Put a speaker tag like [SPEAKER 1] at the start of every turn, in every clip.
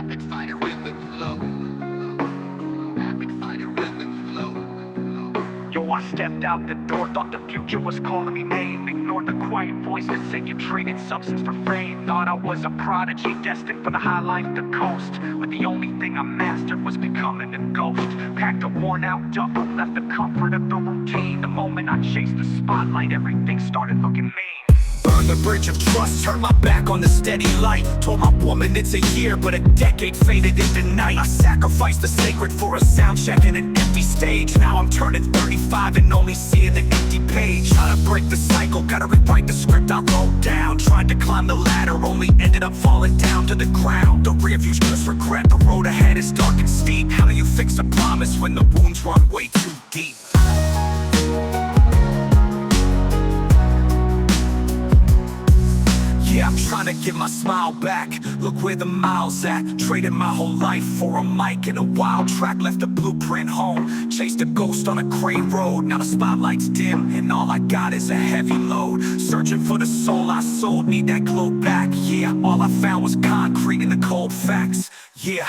[SPEAKER 1] Rapid fire with the flow. Rapid fire with the flow.
[SPEAKER 2] Yo, I stepped out the door, thought the future was calling me name. Ignored the quiet voice that said you traded substance for fame. Thought I was a prodigy, destined for the high life, the coast. But the only thing I mastered was becoming a ghost. Packed a worn out duffel, left the comfort of the routine. The moment I chased the spotlight, everything started looking mean. Burned the bridge of trust, turned my back on the steady light. Told my woman it's a year, but a decade faded into night. I sacrificed the sacred for a sound check and an empty stage. Now I'm turning 35 and only seeing the empty page. Gotta break the cycle, gotta rewrite the script I wrote down. Tried to climb the ladder, only ended up falling down to the ground. The rear view's just regret, the road ahead is dark and steep. How do you fix a promise when the wounds run way too deep? Yeah, I'm trying to get my smile back. Look where the miles at. Traded my whole life for a mic and a wild track. Left a blueprint home, chased a ghost on a crane road. Now the spotlight's dim and all I got is a heavy load. Searching for the soul I sold, need that glow back. Yeah, all I found was concrete and the cold facts. Yeah,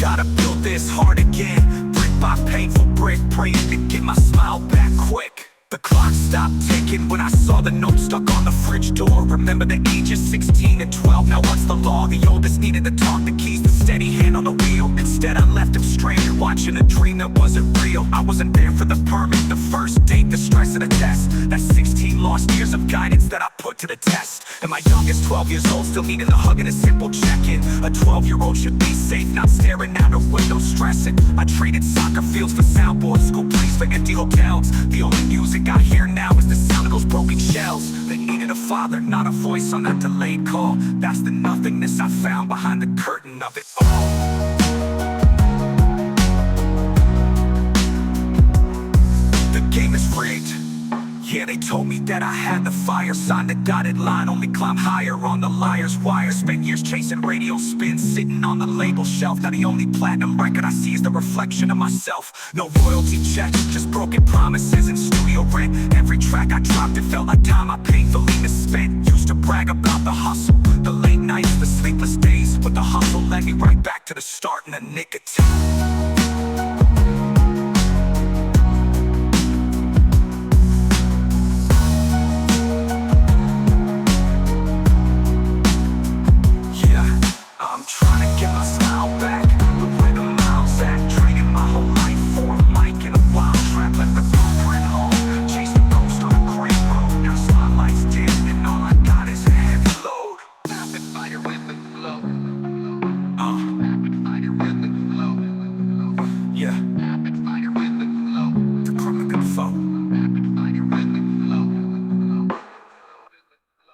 [SPEAKER 2] gotta build this hard again, brick by painful brick, praying to get my smile back quick. The clock stopped ticking when I saw the note stuck on the fridge door. Remember the ages 16 and 12, now what's the law? The oldest needed to talk, the keys, the steady hand on the wheel. Instead I left him stranded, watching a dream that wasn't real. I wasn't there for the permit, the first date, the stress of the test. That's 16 lost years of guidance that I put to the test. And my youngest 12 years old still needing a hug and a simple check-in. A 12-year-old should be safe, not staring out her window stressing. I traded soccer fields for soundboards, school plays for empty hotels. The only music I hear now is the sound of those broken shells. They needed a father, not a voice on that delayed call. That's the nothingness I found behind the curtain of it all. The game is rigged. Yeah, they told me that I had the fire. Signed the dotted line, only climb higher on the liar's wire. Spent years chasing radio spins, sitting on the label shelf. Now the only platinum record I see is the reflection of myself. No royalty checks, just broken promises and studio rent. Every track I dropped, it felt like time I painfully misspent. Used to brag about the hustle, the late nights, the sleepless days. But the hustle led me right back to the start in the nick of time.